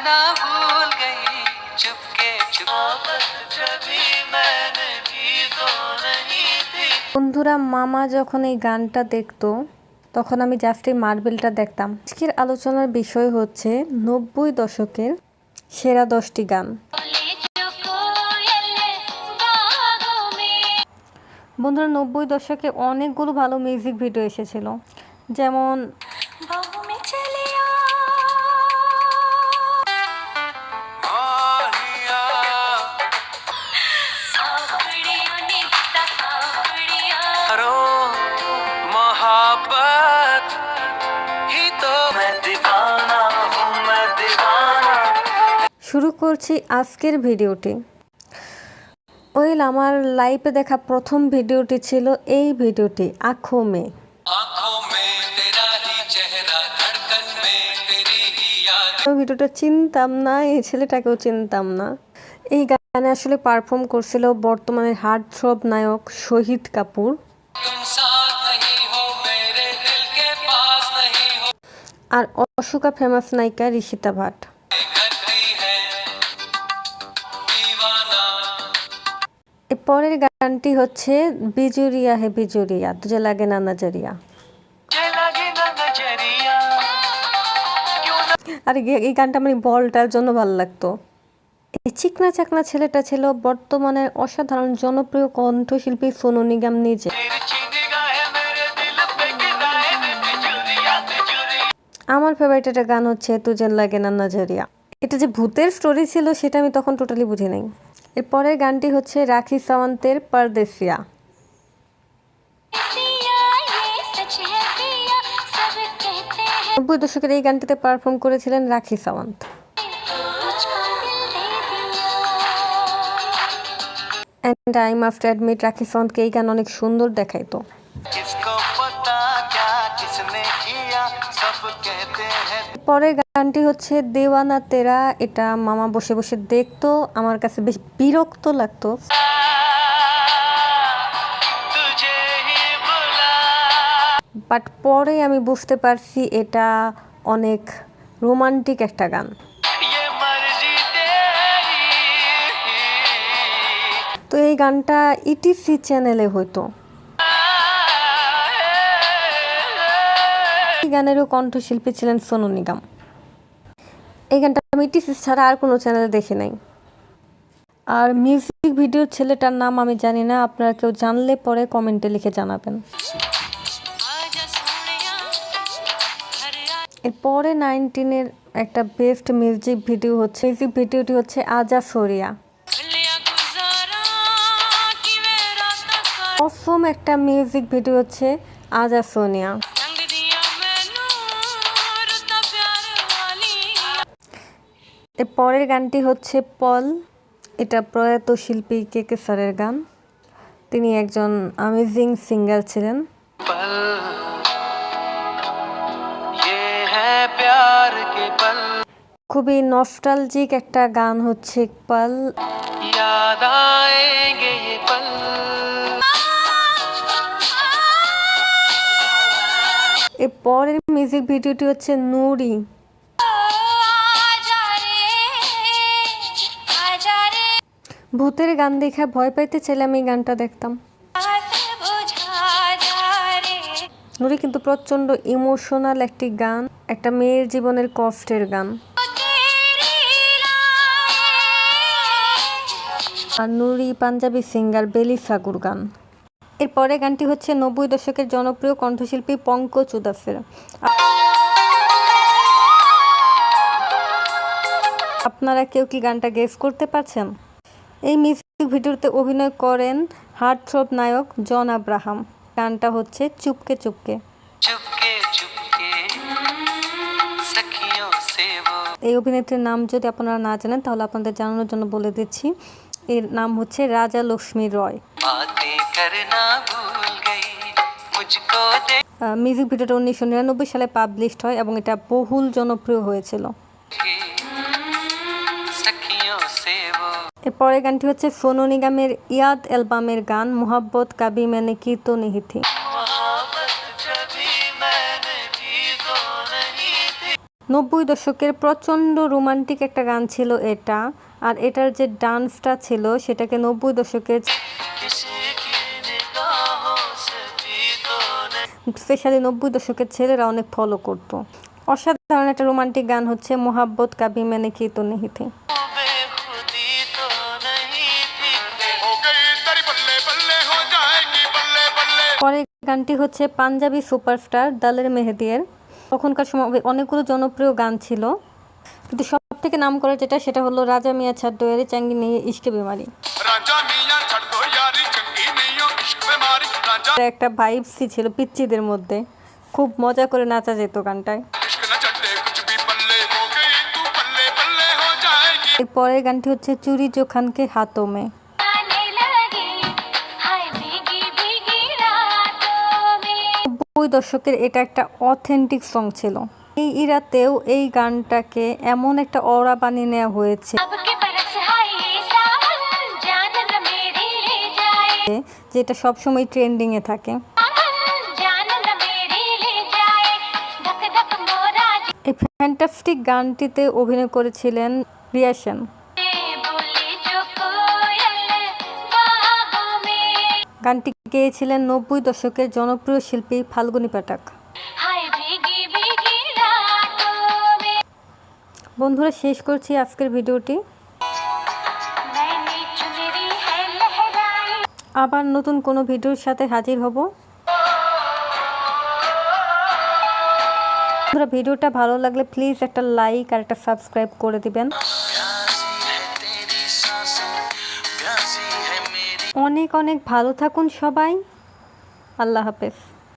ना भूल गई चुपके चुपके मैंने भी तो नहीं थी। বন্ধুরা, মামা যখন এই গানটা দেখতো তখন আমি জাস্ট এই মার্বেলটা দেখতাম। আজকের আলোচনার বিষয় হচ্ছে 90 দশকের সেরা 10টি গান। বন্ধুরা, 90 দশকে অনেকগুলো ভালো মিউজিক ভিডিও এসেছিল, যেমন শুরু করছি আজকের ভিডিওটি। ওয়েল, আমার লাইভে দেখা প্রথম ভিডিওটি ছিল এই ভিডিওটি, আঁখো মে। ভিডিওটা চিনতাম না, এই ছেলেটাকেও চিনতাম না। এই গানে আসলে পারফর্ম করছিল বর্তমানের হার্ট থ্রব নায়ক শহীদ কাপুর আর অশোকা ফেমাস নায়িকা ঋষিতা ভাট। পরের গানটি হচ্ছে বিজুরিয়া হে বিজুরিয়া তুঝে লাগে না নজরিয়া। আর এই গানটা আমার বলটার জন্য ভালো লাগতো। এই চিকনা চাকনা ছেলেটা ছিল বর্তমানে অসাধারণ জনপ্রিয় কণ্ঠশিল্পী সোনু নিগম নিজে। আমার ফেভারিট একটা গান হচ্ছে তুঝে লাগে না নজরিয়া। এটা যে ভূতের স্টোরি ছিল সেটা আমি তখন টোটালি বুঝি নাই। এর পরের গানটি হচ্ছে রাখি সাওয়ান্তের পরদেসিয়া। 90 দশকের এই গানটিতে পারফর্ম করেছিলেন রাখি Sawant. And I must admit, রাখি সাওয়ান্তকে এই গান অনেক সুন্দর দেখাইতো। পরের গানটি হচ্ছে দেওয়ানা তেরা। এটা মামা বসে বসে দেখতো, আমার কাছে বেশ বিরক্ত লাগতো। বাট পরে আমি বুঝতে পারছি এটা অনেক রোমান্টিক একটা গান। তো এই গানটা ইটিসি চ্যানেলে হইতো। এই গানেরও কণ্ঠশিল্পী ছিলেন সোনু নিগম। এই গানটা আমি ইটিসি ছাড়া আর কোনো চ্যানেলে দেখি নাই। আর মিউজিক ভিডিওর ছেলেটার নাম আমি জানি না, আপনারা কেউ জানলে পরে কমেন্টে লিখে জানাবেন। এরপরে 19-এর একটা বেস্ট মিউজিক ভিডিও হচ্ছে, মিউজিক ভিডিওটি হচ্ছে আজা সোরিয়া। অসম একটা মিউজিক ভিডিও হচ্ছে আজা সোনিয়া। এর পরের গানটি হচ্ছে পল। এটা প্রয়াত শিল্পী কে স্যারের গান। তিনি একজন অ্যামেজিং সিঙ্গার ছিলেন। খুবই নস্টালজিক একটা গান হচ্ছে পল। এর পরের মিউজিক ভিডিওটি হচ্ছে নুরি। ভূতের গান দেখে ভয় পাইতে চাইলে আমি গানটা দেখতাম। নুরি কিন্তু প্রচন্ড ইমোশনাল একটি গান, একটা মেয়ের জীবনের কষ্টের গান। আর নুরি পাঞ্জাবি সিঙ্গার বেলি সাগুর গান। এরপরে গানটি হচ্ছে 90 দশকের জনপ্রিয় কণ্ঠশিল্পী পঙ্কজ উদাসের। আপনারা কেউ কি গানটা গেস করতে পারছেন? এই মিউজিক ভিডিওতে অভিনয় করেন হার্ট থ্রব নায়ক জন আব্রাহাম। গানটা হচ্ছে চুপকে চুপকে। এই অভিনেত্রীর নাম যদি আপনারা না জানেন তাহলে আপনাদের জানানোর জন্য বলে দিচ্ছি, এর নাম হচ্ছে রাজা লক্ষ্মী রয়। মিউজিক ভিডিওটা 1999 সালে পাবলিশড হয় এবং এটা বহুল জনপ্রিয় হয়েছিল। এরপরে গানটি হচ্ছে সোনু নিগমের ইয়াদ অ্যালবামের গান মোহাব্বত কাবি मैंने की तो नहीं थी। 90 দশকের প্রচণ্ড রোমান্টিক একটা গান ছিল এটা। আর এটার যে ডান্সটা ছিল সেটাকে 90 দশকের किसी की निगाहों से भी तो नहीं স্পেশালি 90 দশকের ছেলেরা অনেক ফলো করতো। অসাধারণ একটা রোমান্টিক গান হচ্ছে মোহাব্বত কাবি मैंने की तो नहीं थी। बेखुदी तो नहीं थी हो गई तेरी बल्ले बल्ले हो जाएगी बल्ले बल्ले পরের গানটি হচ্ছে পাঞ্জাবি সুপারস্টার দালের মেহেদিয়ের। তখনকার সময় অনেকগুলো জনপ্রিয় গান ছিল, কিন্তু সব থেকে নাম করা সেটা হলো রাজা মিয়া ছাড্ডোয়ারি চাঙ্গি নিয়ে ইশকে বিমারি। राजा मियां छड़ दो यारी चंगी नहीं हो इश्क में मारी राजा একটা ভাইবসই ছিল পিচ্চিদের মধ্যে, খুব মজা করে নাচা যেত গানটায়। इश्क न छड़े कुछ भी बल्ले हो गई तू बल्ले बल्ले हो जाएगी এর পরের গানটি হচ্ছে চুরি जो खान के हाथों में। आने लगी हाय भीगी भीगी रातों में 90 দশকের এটা একটা অথেন্টিক সং ছিল। এই ইরাতেও এই গানটাকে এমন একটা অরা বানিয়ে নেওয়া হয়েছে अब के बरस हाय सावन जान न मेरी ले जाए যেটা সবসময় ट्रेंडिंग-এ থাকে। जान न मेरी ले जाए धक धक मोरा এই ফ্যান্টাস্টিক গানটিতে অভিনয় করেছিলেন রিয়া সেন। बोली जो कोयल बाहों में গানটি গেয়েছিলেন 90 দশকের জনপ্রিয় শিল্পী ফাল্গুনী পাঠক। हाय भीगी भीगी रातों में বন্ধুরা, শেষ করছি আজকের ভিডিওটি। मैंने चुनरी है लहराई আবার নতুন কোনো ভিডিওর সাথে হাজির হব। বন্ধুরা, ভিডিওটা ভালো লাগলে প্লিজ একটা লাইক আর একটা সাবস্ক্রাইব করে দিবেন। प्यासी है तेरी सांसें प्यासी है मेरी অনেক অনেক ভালো থাকুন সবাই। আল্লাহ হাফেজ।